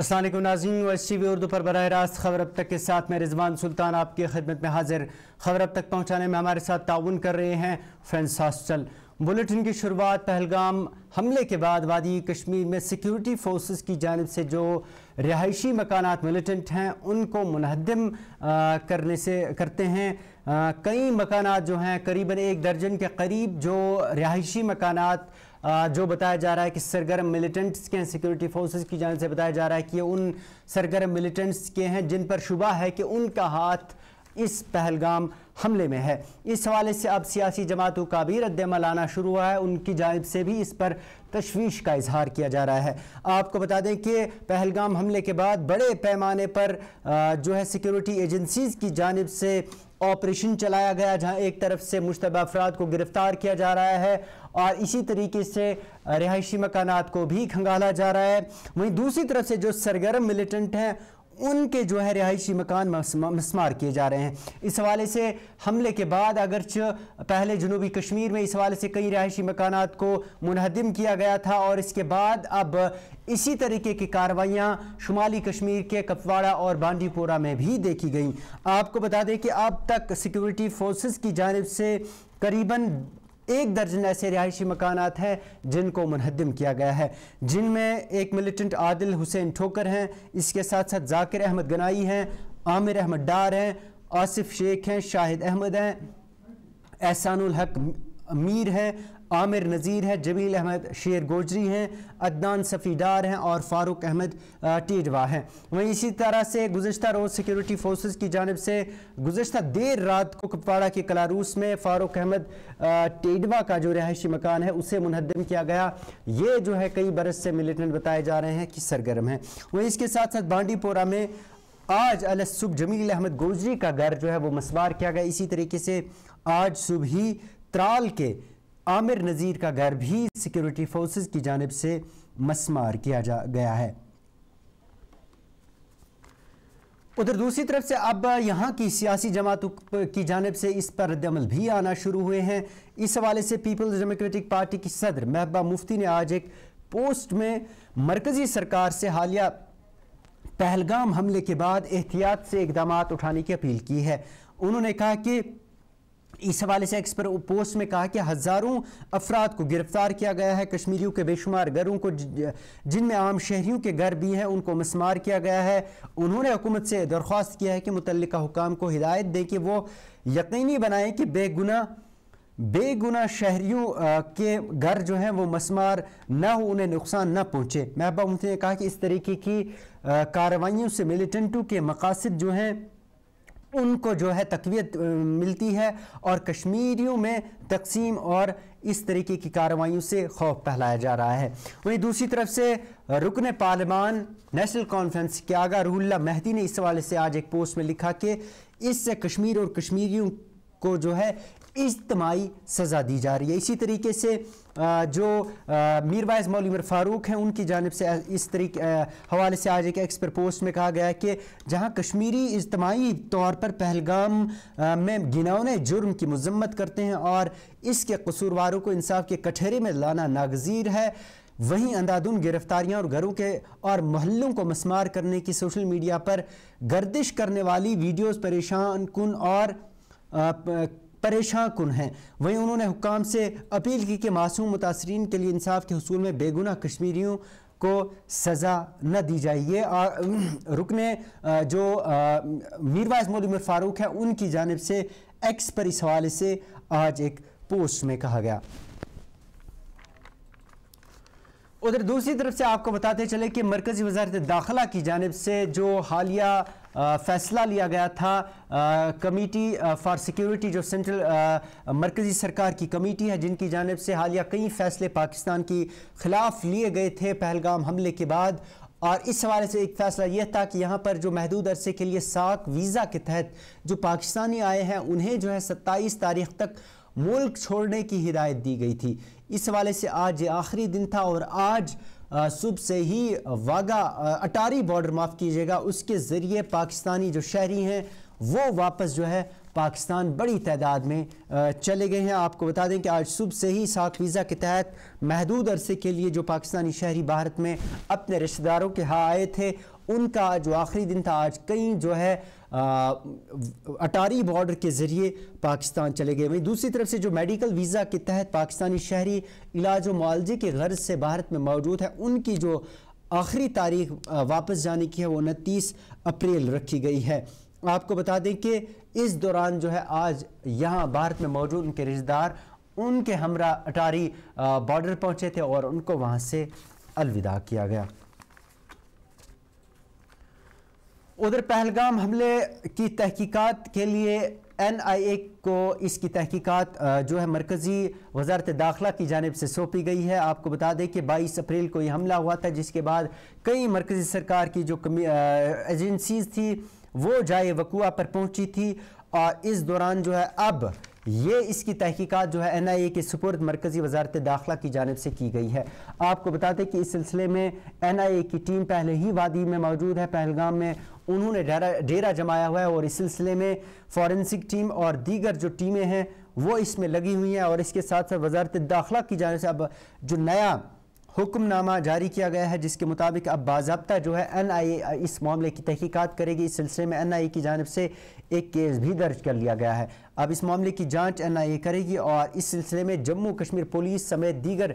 अस्सलाम वालेकुम नाज़रीन, TV उर्दू पर बराह रास्त खबर अब तक के साथ मैं रिजवान सुल्तान आपकी खिदमत में हाजिर। खबर अब तक पहुँचाने में हमारे साथ ताउन कर रहे हैं फ्रेंड्स हॉस्टल। बुलेटिन की शुरुआत पहलगाम हमले के बाद वादी कश्मीर में सिक्योरिटी फोर्सेस की जानिब से जो रिहायशी मकानात मिलिटेंट हैं उनको मुनहद्दिम करते हैं। कई मकानात जो हैं करीबन 1 दर्जन के करीब जो रिहायशी मकानात जो बताया जा रहा है कि सरगर्म मिलिटेंट्स के हैं, सिक्योरिटी फोर्सेस की जानिब से बताया जा रहा है कि ये उन सरगर्म मिलिटेंट्स के हैं जिन पर शुबा है कि उनका हाथ इस पहलगाम हमले में है। इस हवाले से अब सियासी जमातों का भी रद्द-ए-अमल आना शुरू हुआ है, उनकी जानिब से भी इस पर तशवीश का इजहार किया जा रहा है। आपको बता दें कि पहलगाम हमले के बाद बड़े पैमाने पर जो है सिक्योरिटी एजेंसीज़ की जानिब से ऑपरेशन चलाया गया, जहां एक तरफ से मुश्तबा अफराद को गिरफ्तार किया जा रहा है और इसी तरीके से रिहायशी मकानात को भी खंगाला जा रहा है। वहीं दूसरी तरफ से जो सरगर्म मिलिटेंट हैं उनके जो है रिहायशी मकान मस्मार किए जा रहे हैं। इस हवाले से हमले के बाद अगरचे पहले जनूबी कश्मीर में इस हवाले से कई रिहायशी मकानात को मुनहदिम किया गया था और इसके बाद अब इसी तरीके की कार्रवाइयाँ शुमाली कश्मीर के कपवाड़ा और बांडीपोरा में भी देखी गई। आपको बता दें कि अब तक सिक्योरिटी फोर्सेस की जानिब से करीबन 1 दर्जन ऐसे रिहायशी मकानात हैं जिनको मुनहद्दिम किया गया है, जिनमें एक मिलिटेंट आदिल हुसैन ठोकर हैं, इसके साथ साथ जाकिर अहमद गनाई हैं, आमिर अहमद डार हैं, आसिफ शेख हैं, शाहिद अहमद हैं, एहसानुल हक मीर हैं, आमिर नज़ीर है, जमील अहमद शेर गोजरी हैं, अदनान सफ़ीदार हैं और फ़ारूक अहमद टेडवा हैं। वहीं इसी तरह से गुज़श्ता रोज़ सिक्योरिटी फोर्सेस की जानिब से गुज़श्ता देर रात को कुपवाड़ा के कलारूस में फ़ारूक अहमद टेडवा का जो रिहायशी मकान है उसे मुनहद्दिम किया गया। ये जो है कई बरस से मिलिटेंट बताए जा रहे हैं कि सरगर्म हैं। वहीं इसके साथ साथ बांडीपोरा में आज अलसुबह जमील अहमद गोजरी का घर जो है वो मस्मार किया गया। इसी तरीके से आज सुबह ही त्राल के आमिर नज़ीर का घर भी सिक्योरिटी फोर्सेस की जानिब से मस्मार किया गया है। उधर दूसरी तरफ से अब यहाँ की सियासी जमातों की जानिब से इस पर रद्द-ए-अमल भी आना शुरू हुए हैं। इस हवाले से पीपल्स डेमोक्रेटिक पार्टी की सदर महबूबा मुफ्ती ने आज एक पोस्ट में मरकजी सरकार से हालिया पहलगाम हमले के बाद एहतियात से इक़दामात उठाने की अपील की है। उन्होंने कहा कि इस हवाले से एक्सपर पोस्ट में कहा कि हज़ारों अफराद को गिरफ्तार किया गया है, कश्मीरियों के बेशुमार घरों को जिनमें आम शहरियों के घर भी हैं उनको मस्मार किया गया है। उन्होंने हुकूमत से दरख्वास्त किया है कि मुतल्लिका हुकाम को हिदायत दें कि वो यकीनी बनाएं कि बेगुनाह शहरियों के घर जो हैं वो मस्मार न हो, उन्हें नुकसान न पहुँचे। महबूबा मुफ्ती ने कहा कि इस तरीके की कार्रवाइयों से मिलिटेंटों के मकासद जो हैं उनको जो है तक़वियत मिलती है और कश्मीरियों में तकसीम और इस तरीके की कार्रवाइयों से खौफ फैलाया जा रहा है। वहीं दूसरी तरफ से रुकन पार्लिमान नेशनल कॉन्फ्रेंस के आगा रुहुल्लाह मेहदी ने इस हवाले से आज एक पोस्ट में लिखा कि इससे कश्मीर और कश्मीरियों को जो है इज्तिमाई सज़ा दी जा रही है। इसी तरीके से जो मीरवाइज मौलवी उमर फारूक हैं उनकी जानिब से इस तरीके हवाले से आज एक एक्सपर पोस्ट में कहा गया है कि जहां कश्मीरी इज्तिमाई तौर पर पहलगाम में घिनौने जुर्म की मजम्मत करते हैं और इसके कसूरवारों को इंसाफ के कटहरे में लाना नागज़ीर है, वहीं अंधाधुंध गिरफ्तारियां और घरों के और मोहल्लों को मस्मार करने की सोशल मीडिया पर गर्दिश करने वाली वीडियोज़ परेशान कुन हैं। वहीं उन्होंने हुक्काम से अपील की कि मासूम मुतासरीन के लिए इंसाफ के हुसूल में बेगुनाह कश्मीरियों को सज़ा न दी जाए। रुकने जो मीरवाइज मौलवी उमर फारूक है उनकी जानिब से एक्स पर इस हवाले से आज एक पोस्ट में कहा गया। उधर दूसरी तरफ से आपको बताते चले कि मरकज़ी वज़ारत दाखिला की जानिब से जो हालिया फ़ैसला लिया गया था, कमेटी फॉर सिक्योरिटी जो सेंट्रल मरकज़ी सरकार की कमेटी है जिनकी जानिब से हालिया कई फ़ैसले पाकिस्तान की ख़िलाफ़ लिए गए थे पहलगाम हमले के बाद, और इस हवाले से एक फ़ैसला यह था कि यहाँ पर जो महदूद अरसे के लिए साक वीज़ा के तहत जो पाकिस्तानी आए हैं उन्हें जो है 27 तारीख़ तक मुल्क छोड़ने की हिदायत दी गई थी। इस हवाले से आज ये आखिरी दिन था और आज सुबह से ही वागा अटारी बॉर्डर माफ़ कीजिएगा उसके ज़रिए पाकिस्तानी जो शहरी हैं वो वापस जो है پاکستان بڑی تعداد میں چلے گئے ہیں۔ آپ کو بتا دیں کہ آج صبح سے ہی ساکھ ویزا کے تحت محدود عرصے کے لیے جو پاکستانی شہری بھارت میں اپنے رشتہ داروں کے ہاں آئے تھے، ان کا جو آخری دن تھا، آج کئی جو ہے اٹاری بارڈر کے ذریعے پاکستان چلے گئے۔ وہیں دوسری طرف سے جو میڈیکل ویزا کے تحت پاکستانی شہری علاج و معالجے کے غرض سے بھارت میں موجود ہے، ان کی جو آخری تاریخ واپس جانے کی ہے وہ 29 اپریل رکھی گئی ہے۔ آپ کو بتا دیں کہ اس دوران جو ہے آج یہاں بھارت میں موجود ان کے رشتہ دار ان کے ہمراہ اٹاری بارڈر پہنچے تھے اور ان کو وہاں سے الوداع کیا گیا۔ ادھر پہلگام حملے کی تحقیقات کے لیے NIA کو اس کی تحقیقات جو ہے مرکزی وزارت داخلہ کی جانب سے سونپی گئی ہے۔ آپ کو بتا دیں کہ 22 اپریل کو یہ حملہ ہوا تھا، جس کے بعد کئی مرکزی سرکار کی جو ایجنسیز تھی وہ جائے وقوع پر پہنچی تھی، اور اس دوران جو ہے اب یہ اس کی تحقیقات جو ہے NIA کے سپرد مرکزی وزارت داخلہ کی جانب سے کی گئی ہے۔ آپ کو بتاتے کہ اس سلسلے میں NIA کی ٹیم پہلے ہی وادی میں موجود ہے، پہلگام میں انہوں نے ڈیرہ جمایا ہوا ہے، اور اس سلسلے میں فورنسک ٹیم اور دیگر جو ٹیمیں ہیں وہ اس میں لگی ہوئی ہیں، اور اس کے ساتھ ساتھ وزارت داخلہ کی جانب سے اب جو نیا حکم نامہ جاری کیا گیا ہے، جس کے مطابق اب باضابطہ جو ہے NIA اس معاملے کی تحقیقات کرے گی۔ اس سلسلے میں NIA کی جانب سے ایک کیس بھی درج کر لیا گیا ہے۔ اب اس معاملے کی جانچ NIA کرے گی، اور اس سلسلے میں جموں کشمیر پولیس سمیت دیگر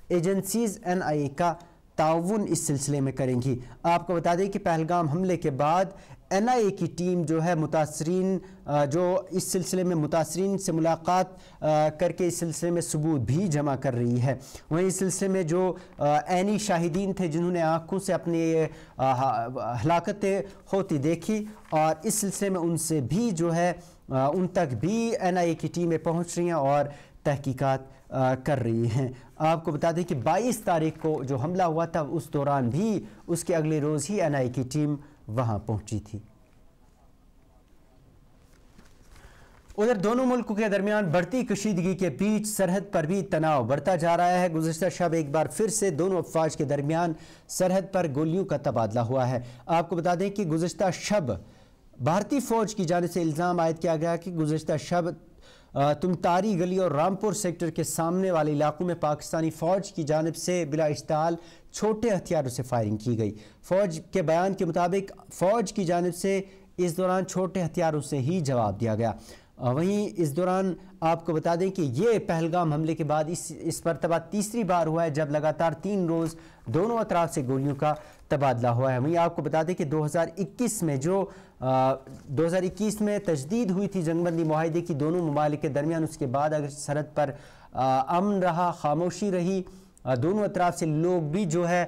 ایجنسیز NIA کا تعاون اس سلسلے میں کریں گی۔ آپ کو بتا دیں کہ پہلگام حملے کے بعد NIA کی ٹیم جو ہے متاثرین جو اس سلسلے میں متاثرین سے ملاقات کر کے اس سلسلے میں ثبوت بھی جمع کر رہی ہے۔ وہیں اس سلسلے میں جو عینی شاہدین تھے جنہوں نے آنکھوں سے اپنی ہلاکتیں ہوتی دیکھی، اور اس سلسلے میں ان سے بھی جو ہے ان تک بھی NIA کی ٹیمیں پہنچ رہی ہیں اور تحقیقات کر رہی ہیں۔ آپ کو بتا دیں کہ 22 تاریخ کو جو حملہ ہوا تھا اس دوران بھی اس کے اگلے روز ہی NIA کی ٹیم وہاں پہنچی تھی۔ ادھر دونوں ملکوں کے درمیان بڑھتی کشیدگی کے بیچ سرحد پر بھی تناؤ بڑھتا جا رہا ہے۔ گزشتہ شب ایک بار پھر سے دونوں افواج کے درمیان سرحد پر گولیوں کا تبادلہ ہوا ہے۔ آپ کو بتا دیں کہ گزشتہ شب بھارتی فوج کی جانب سے الزام عائد کیا گیا کہ گزشتہ شب تمتاری گلی اور رامپور سیکٹر کے سامنے والے علاقوں میں پاکستانی فوج کی جانب سے بلا اشتعال چھوٹے ہتھیاروں سے فائرنگ کی گئی۔ فوج کے بیان کے مطابق فوج کی جانب سے اس دوران چھوٹے ہتھیاروں سے ہی جواب دیا گیا۔ وہیں اس دوران آپ کو بتا دیں کہ یہ پہلگام حملے کے بعد اس مرتبہ تیسری بار ہوا ہے جب لگاتار 3 روز دونوں اطراف سے گولیوں کا تبادلہ ہوا ہے۔ وہیں آپ کو بتا دیں کہ 2021 میں تجدید ہوئی تھی جنگ بندی معاہدے کی دونوں ممالک کے درمیان، اس کے بعد اگر سرحد پر امن رہا، خاموشی رہی، دونوں اطراف سے لوگ بھی جو ہے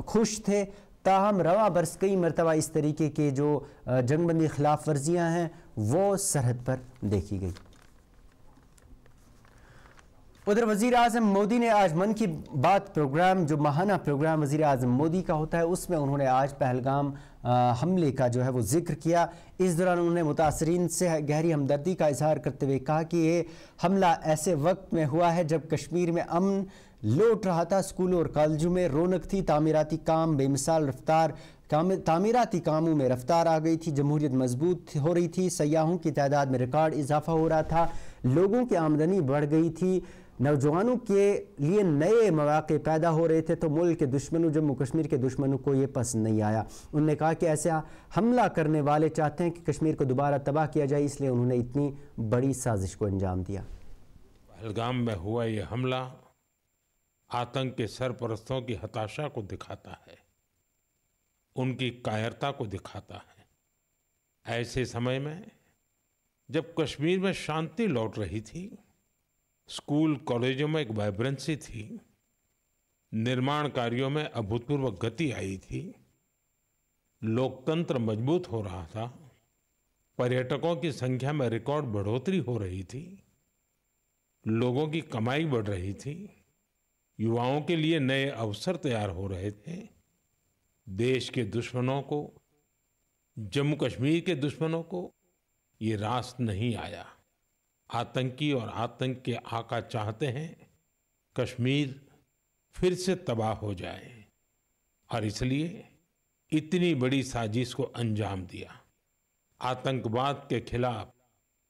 خوش تھے، تاہم رواں برس کئی مرتبہ اس طریقے کے جو جنگ بندی خلاف ورزیاں ہیں وہ سرحد پر دیکھی گئی۔ ادھر وزیر اعظم مودی نے آج من کی بات پروگرام، جو ماہانہ پروگرام وزیر اعظم مودی کا ہوتا ہے، اس میں انہوں نے آج پہلگام حملے کا جو ہے وہ ذکر کیا۔ اس دوران انہوں نے متاثرین سے گہری ہمدردی کا اظہار کرتے ہوئے کہا کہ یہ حملہ ایسے وقت میں ہوا ہے جب کشمیر میں امن لوٹ رہا تھا، اسکولوں اور کالجوں میں رونق تھی، تعمیراتی کام بے مثال رفتار تعمیراتی کاموں میں رفتار آ گئی تھی، جمہوریت مضبوط ہو رہی تھی، سیاحوں کی تعداد میں ریکارڈ اضافہ ہو رہا تھا، لوگوں کی آمدنی بڑھ گئی تھی، نوجوانوں کے لیے نئے مواقع پیدا ہو رہے تھے، تو ملک کے دشمنوں، جموں کشمیر کے دشمنوں کو یہ پسند نہیں آیا۔ انہوں نے کہا کہ ایسا حملہ کرنے والے چاہتے ہیں کہ کشمیر کو دوبارہ تباہ کیا جائے، اس لیے انہوں نے اتنی بڑی سازش کو انجام دیا۔ پہلگام میں ہوا یہ حملہ آتنک کے سرپرستوں کی ہتاشا کو دکھاتا ہے، ان کی کائرتا کو دکھاتا ہے۔ ایسے سمے میں جب کشمیر میں شانتی لوٹ رہی تھی، اسکول کالجوں میں ایک وائبرنسی تھی، نرمان کاریوں میں ابھوتپورو گتی آئی تھی، لوکتنتر مضبوط ہو رہا تھا، پریٹکوں کی سنکھیا میں ریکارڈ بڑھوتری ہو رہی تھی، لوگوں کی کمائی بڑھ رہی تھی، یواؤں کے لیے نئے اوسر تیار ہو رہے تھے، دیش کے دشمنوں کو، جموں کشمیر کے دشمنوں کو یہ راست نہیں آیا۔ آتنکی اور آتنک کے آقا چاہتے ہیں کشمیر پھر سے تباہ ہو جائے، اور اس لیے اتنی بڑی سازش کو انجام دیا۔ آتنکواد کے خلاف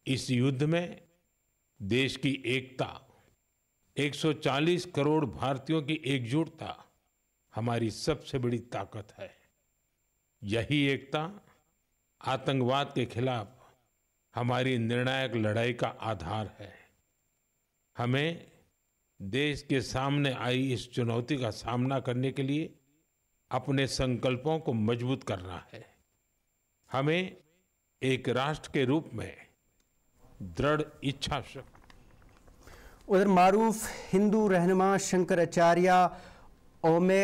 इस युद्ध में देश की एकता, 140 करोड़ भारतीयों की एकजुटता हमारी सबसे बड़ी ताकत है। यही एकता आतंकवाद के खिलाफ हमारी निर्णायक लड़ाई का आधार है। हमें देश के सामने आई इस चुनौती का सामना करने के लिए अपने संकल्पों को मजबूत करना है। हमें एक राष्ट्र के रूप में दृढ़ इच्छा शक्ति। उधर मारूफ हिंदू रहनुमा शंकराचार्य ओमे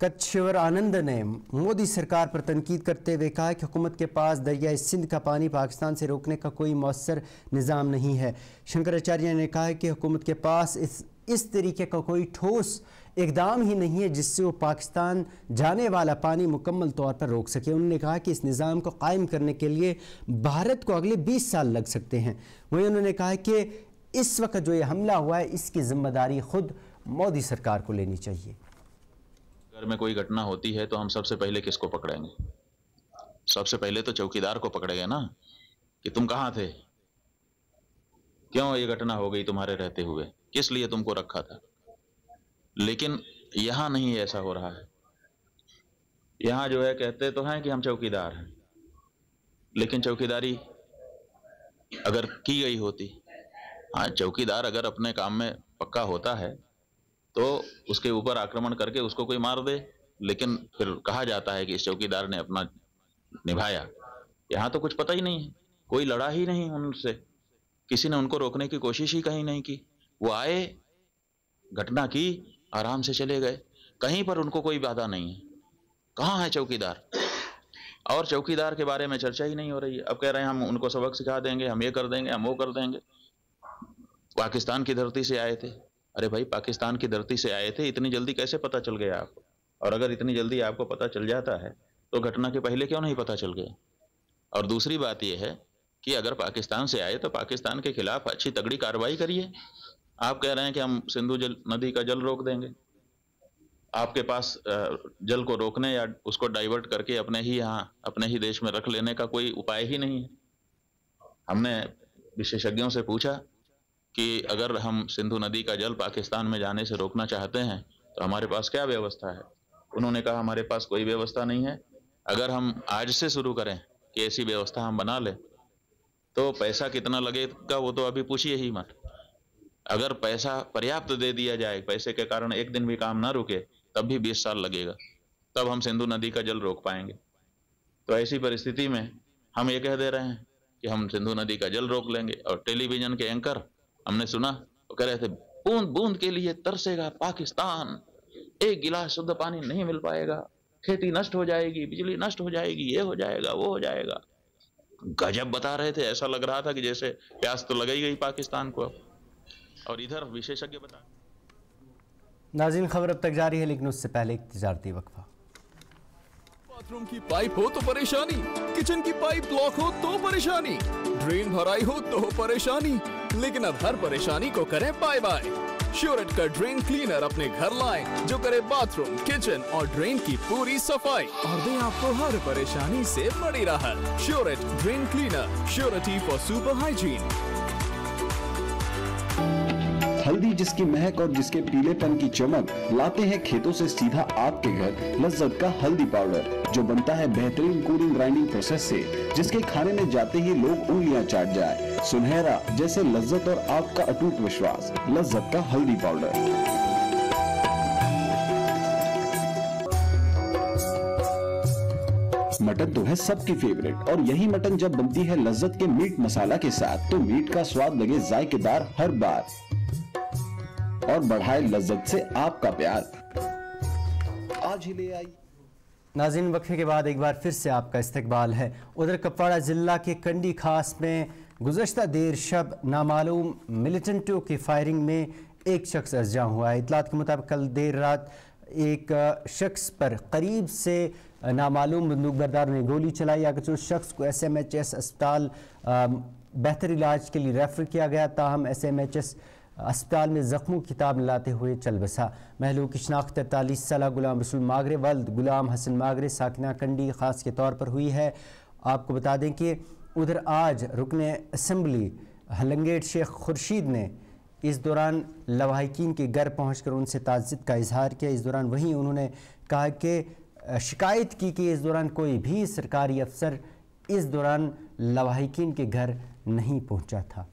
कच्छवर आनंद ने मोदी सरकार पर तनकीद करते हुए कहा कि हुकूमत के पास दरियाई सिंध का पानी पाकिस्तान से रोकने का कोई मौसर निज़ाम नहीं है। शंकराचार्य ने कहा कि हुकूमत के पास इस तरीके का कोई ठोस इकदाम ही नहीं है जिससे वो पाकिस्तान जाने वाला पानी मुकम्मल तौर पर रोक सके। उन्होंने कहा कि इस निज़ाम को कायम करने के लिए भारत को अगले 20 साल लग सकते हैं। वहीं उन्होंने कहा कि इस वक्त जो ये हमला हुआ है इसकी जिम्मेदारी खुद मोदी सरकार को लेनी चाहिए। अगर में कोई घटना होती है तो हम सबसे पहले किसको पकड़ेंगे? सबसे पहले तो चौकीदार को पकड़ेंगे ना, कि तुम कहाँ थे, क्यों ये घटना हो गई तुम्हारे रहते हुए, किस लिए तुमको रखा था। लेकिन यहां नहीं ऐसा हो रहा है। यहां जो है कहते तो हैं कि हम चौकीदार हैं, लेकिन चौकीदारी अगर की गई होती, हाँ चौकीदार अगर अपने काम में पक्का होता है तो उसके ऊपर आक्रमण करके उसको कोई मार दे, लेकिन फिर कहा जाता है कि इस चौकीदार ने अपना निभाया। यहां तो कुछ पता ही नहीं है, कोई लड़ा ही नहीं उनसे, किसी ने उनको रोकने की कोशिश ही कहीं नहीं की। वो आए, घटना की, आराम से चले गए, कहीं पर उनको कोई बाधा नहीं है। कहाँ है चौकीदार? और चौकीदार के बारे में चर्चा ही नहीं हो रही है। अब कह रहे हैं हम उनको सबक सिखा देंगे, हम ये कर देंगे, हम वो कर देंगे। पाकिस्तान की धरती से आए थे। अरे भाई, पाकिस्तान की धरती से आए थे, इतनी जल्दी कैसे पता चल गया आपको? और अगर इतनी जल्दी आपको पता चल जाता है तो घटना के पहले क्यों नहीं पता चल गया? और दूसरी बात यह है कि अगर पाकिस्तान से आए तो पाकिस्तान के खिलाफ अच्छी तगड़ी कार्रवाई करिए। आप कह रहे हैं कि हम सिंधु नदी का जल रोक देंगे। आपके पास जल को रोकने या उसको डाइवर्ट करके अपने ही यहाँ, अपने ही देश में रख लेने का कोई उपाय ही नहीं है। हमने विशेषज्ञों से पूछा कि अगर हम सिंधु नदी का जल पाकिस्तान में जाने से रोकना चाहते हैं तो हमारे पास क्या व्यवस्था है? उन्होंने कहा हमारे पास कोई व्यवस्था नहीं है। अगर हम आज से शुरू करें कि ऐसी व्यवस्था हम बना लें तो पैसा कितना लगेगा वो तो अभी पूछिए ही मत। अगर पैसा पर्याप्त दे दिया जाए, पैसे के कारण एक दिन भी काम ना रुके, तब भी 20 साल लगेगा, तब हम सिंधु नदी का जल रोक पाएंगे। तो ऐसी परिस्थिति में हम ये कह दे रहे हैं कि हम सिंधु नदी का जल रोक लेंगे। और टेलीविजन के एंकर हमने सुना, वो कह रहे थे बूंद बूंद के लिए तरसेगा पाकिस्तान, एक गिलास शुद्ध पानी नहीं मिल पाएगा, खेती नष्ट हो जाएगी, बिजली नष्ट हो जाएगी, ये हो जाएगा, वो हो जाएगा। गजब बता रहे थे, ऐसा लग रहा था कि जैसे प्यास तो लग ही गई पाकिस्तान को। और इधर विशेषज्ञ बता। नाज़रीन, खबर अब तक जारी है, लेकिन उससे पहले एक तिजारती वक्फा। बाथरूम की पाइप हो तो परेशानी, किचन की पाइप ब्लॉक हो तो परेशानी, ड्रेन भराई हो तो परेशानी, लेकिन अब हर परेशानी को करें बाय बाय। श्योरेट का ड्रेन क्लीनर अपने घर लाएं, जो करे बाथरूम, किचन और ड्रेन की पूरी सफाई और दे आपको हर परेशानी से बड़ी राहत। श्योरेट drain cleaner, surety for super hygiene. हल्दी जिसकी महक और जिसके पीलेपन की चमक, लाते हैं खेतों से सीधा आपके घर लज्जत का हल्दी पाउडर, जो बनता है बेहतरीन कूलिंग ग्राइंडिंग प्रोसेस से, जिसके खाने में जाते ही लोग उंगलियां चाट जाए। सुनहरा जैसे लज्जत और आपका अटूट विश्वास, लज्जत का हल्दी पाउडर। मटन तो है सबकी फेवरेट, और यही मटन जब बनती है लज्जत के मीट मसाला के साथ, तो मीट का स्वाद लगे जायकेदार हर बार और बढ़ाए लज्जत से आपका प्यार। आज ही ले आई। नाज़रीन, वक्फे के बाद एक बार फिर से आपका इस्तकबाल है। उधर कुपवाड़ा जिला के कंडी खास में गुज़श्ता देर शब नामालूम मिलिटेंटों की फायरिंग में एक शख्स असजां हुआ है। इतलात के मुताबिक कल देर रात एक शख्स पर करीब से नामालूम बंदूकबरदार ने गोली चलाई, अगर उस शख्स को SMHS अस्पताल बेहतर इलाज के लिए रेफ़र किया गया, ताहम SMHS अस्पताल में ज़ख्मों की किताब लाते हुए चल बसा। महलूक की शनाख्त 43 साल गुलाम रसूल मागरे वल्द गुलाम हसन मागरे साकिना कंडी ख़ास के तौर पर हुई है। आपको बता दें कि ادھر آج رکن اسمبلی ہلنگیٹ شیخ خورشید نے اس دوران لواحقین کے گھر پہنچ کر ان سے تعزیت کا اظہار کیا. اس دوران وہیں انہوں نے کہا کہ شکایت کی کہ اس دوران کوئی بھی سرکاری افسر اس دوران لواحقین کے گھر نہیں پہنچا تھا.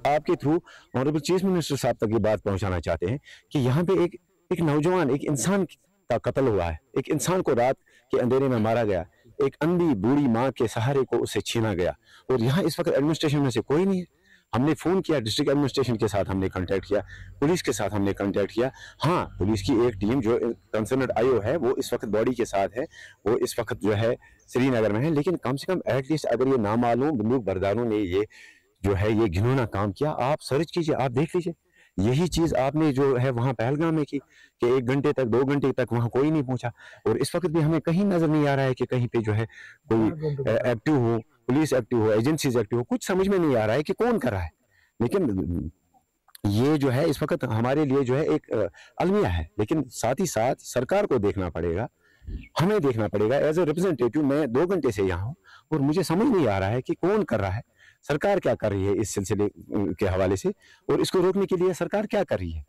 آپ کے تھرو آنریبل چیف منسٹر صاحب تک یہ بات پہنچانا چاہتے ہیں کہ یہاں پہ ایک نوجوان، ایک انسان کا قتل ہوا ہے. ایک انسان کو رات کے اندھیرے میں مارا گیا، ایک اندھی بوڑھی ماں کے سہارے کو اسے چھینا گیا، اور یہاں اس وقت ایڈمنسٹریشن میں سے کوئی نہیں ہے. ہم نے فون کیا، ڈسٹرکٹ ایڈمنسٹریشن کے ساتھ ہم نے کنٹیکٹ کیا، پولیس کے ساتھ ہم نے کنٹیکٹ کیا. ہاں، پولیس کی ایک ٹیم جو کنسرنڈ آئیو ہے وہ اس وقت باڈی کے ساتھ ہے، وہ اس وقت جو ہے سری نگر میں ہے. لیکن کم سے کم ایٹ لیسٹ اگر یہ نامعلوم بندوق برداروں نے یہ جو ہے یہ گھنونا کام کیا، آپ سرچ کیجئے، آپ دیکھ لیجئے. یہی چیز آپ نے جو ہے وہاں پہلگام میں کی کہ 1 گھنٹے تک 2 گھنٹے تک وہاں کوئی نہیں پہنچا، اور اس وقت بھی ہمیں کہیں نظر نہیں آ رہا ہے کہ کہیں پہ جو ہے کوئی ایکٹیو ہو، پولیس ایکٹیو ہو، ایجنسیز ایکٹیو ہو. کچھ سمجھ میں نہیں آ رہا ہے کہ کون کر رہا ہے. لیکن یہ جو ہے اس وقت ہمارے لیے جو ہے ایک المیہ ہے. لیکن ساتھ ہی ساتھ سرکار کو دیکھنا پڑے گا، ہمیں دیکھنا پڑے گا. ایز اے ریپرزینٹیٹیو میں 2 گھنٹے سے یہاں ہوں اور مجھے سمجھ نہیں آ رہا ہے کہ کون کر رہا ہے، سرکار کیا کر رہی ہے اس سلسلے کے حوالے سے، اور اس کو روکنے کے لیے سرکار کیا کر رہی ہے.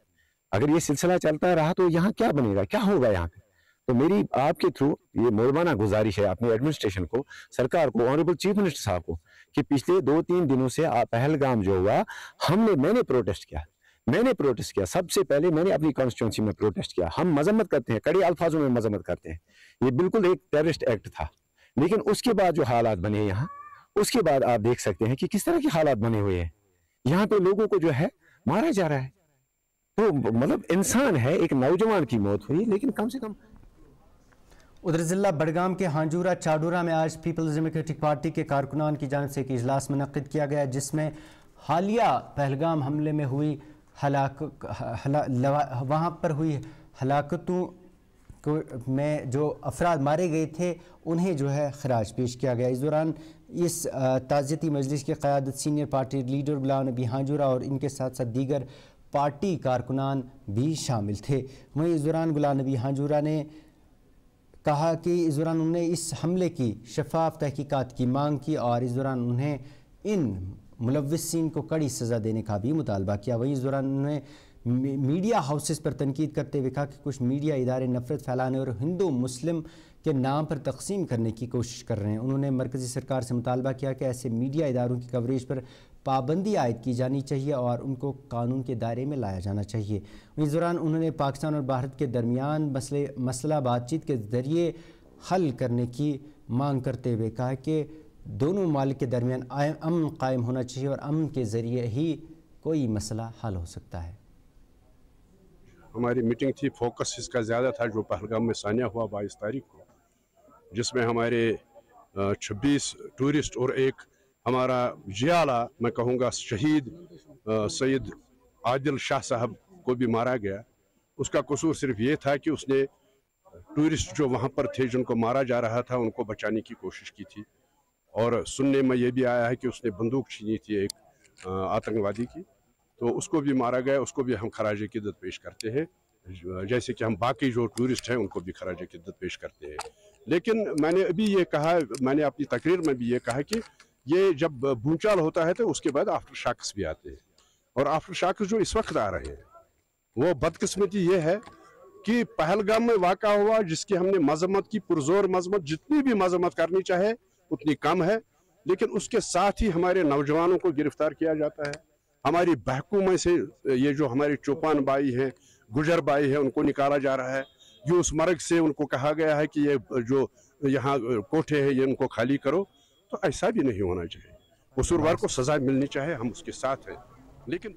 اگر یہ سلسلہ چلتا رہا تو یہاں کیا بنے گا، کیا ہوگا یہاں پہ. تو میری آپ کے تھرو یہ مہربانہ گزارش ہے اپنی ایڈمنسٹریشن کو، سرکار کو، آنریبل چیف منسٹر صاحب کو، کہ پچھلے 2-3 دنوں سے پہلگام جو ہوا میں نے پروٹیسٹ کیا. سب سے پہلے میں نے اپنی کانسٹیٹوئنسی میں پروٹیسٹ کیا. ہم مذمت کرتے ہیں، کڑے الفاظوں میں مذمت کرتے ہیں، یہ بالکل ایک ٹیررسٹ ایکٹ تھا. لیکن اس کے بعد جو حالات بنے یہاں، اس کے بعد آپ دیکھ سکتے ہیں کہ کس طرح کے حالات بنے ہوئے ہیں. یہاں پہ لوگوں کو جو ہے مارا جا رہا ہے. تو مطلب انسان ہے، ایک نوجوان کی موت ہوئی، لیکن کم سے کم. ادھر ضلع بڑگام کے ہانجورہ چاڈورہ میں آج پیپلز ڈیموکریٹک پارٹی کے کارکنان کی جانب سے ایک اجلاس منعقد کیا گیا، جس میں حالیہ پہلگام حملے میں ہوئی وہاں پر ہوئی ہلاکتوں میں جو افراد مارے گئے تھے انہیں جو ہے خراج پیش کیا گیا. اس دوران اس تعزیتی مجلس کی قیادت سینئر پارٹی لیڈر غلام نبی ہانجورہ اور ان کے ساتھ ساتھ دیگر پارٹی کارکنان بھی شامل تھے. وہیں اس دوران غلام نبی ہانجورہ نے کہا کہ اس دوران انہوں نے اس حملے کی شفاف تحقیقات کی مانگ کی، اور اس دوران انہیں ان ملوثین کو کڑی سزا دینے کا بھی مطالبہ کیا. وہیں اس دوران انہوں نے میڈیا ہاؤسز پر تنقید کرتے ہوئے کہا کہ کچھ میڈیا ادارے نفرت پھیلانے اور ہندو مسلم کے نام پر تقسیم کرنے کی کوشش کر رہے ہیں. انہوں نے مرکزی سرکار سے مطالبہ کیا کہ ایسے میڈیا اداروں کی کوریج پر پابندی عائد کی جانی چاہیے اور ان کو قانون کے دائرے میں لایا جانا چاہیے. اس دوران انہوں نے پاکستان اور بھارت کے درمیان مسئلہ بات چیت کے ذریعے حل کرنے کی مانگ کرتے ہوئے کہا کہ دونوں ممالک کے درمیان امن قائم ہونا چاہیے اور امن کے ذریعے ہی کوئی مسئلہ حل ہو سکتا ہے. ہماری میٹنگ تھی، فوکس اس کا زیادہ تھا جو پہلگام میں سانحہ ہوا 22 تاریخ کو، جس میں ہمارے 26 ٹورسٹ اور ایک ہمارا جیالہ میں کہوں گا شہید سید عادل شاہ صاحب کو بھی مارا گیا. اس کا قصور صرف یہ تھا کہ اس نے ٹورسٹ جو وہاں پر تھے جن کو مارا جا رہا تھا ان کو بچانے کی کوشش کی تھی، اور سننے میں یہ بھی آیا ہے کہ اس نے بندوق چھینی تھی ایک آتنکوادی کی، تو اس کو بھی مارا گیا. اس کو بھی ہم خراج عقیدت پیش کرتے ہیں، جیسے کہ ہم باقی جو ٹورسٹ ہیں ان کو بھی خراج عقیدت پیش کرتے ہیں. لیکن میں نے ابھی یہ کہا، میں نے اپنی تقریر میں بھی یہ کہا کہ یہ جب بھونچال ہوتا ہے تو اس کے بعد آفٹر شاکس بھی آتے ہیں، اور آفٹر شاکس جو اس وقت آ رہے ہیں وہ بدقسمتی یہ ہے کہ پہلگام میں واقع ہوا جس کی ہم نے مذمت کی، پرزور مذمت، جتنی بھی مذمت کرنی چاہے اتنی کم ہے. لیکن اس کے ساتھ ہی ہمارے نوجوانوں کو گرفتار کیا جاتا ہے. ہماری بہکوں میں سے یہ جو ہمارے چوپان بائی ہیں، گجر بائی ہیں، ان کو نکالا جا رہا ہے. یوس مرگ سے ان کو کہا گیا ہے کہ یہ جو یہاں کوٹھے ہیں یہ ان کو خالی کرو. تو ایسا بھی نہیں ہونا چاہیے. قصوروار کو سزا ملنی چاہے، ہم اس کے ساتھ ہیں. لیکن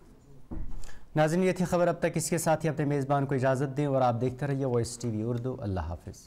ناظرین یہ تھی خبر اب تک. اس کے ساتھ ہی اپنے میزبان کو اجازت دیں اور آپ دیکھتے رہیے وائس ٹی وی اردو. اللہ حافظ.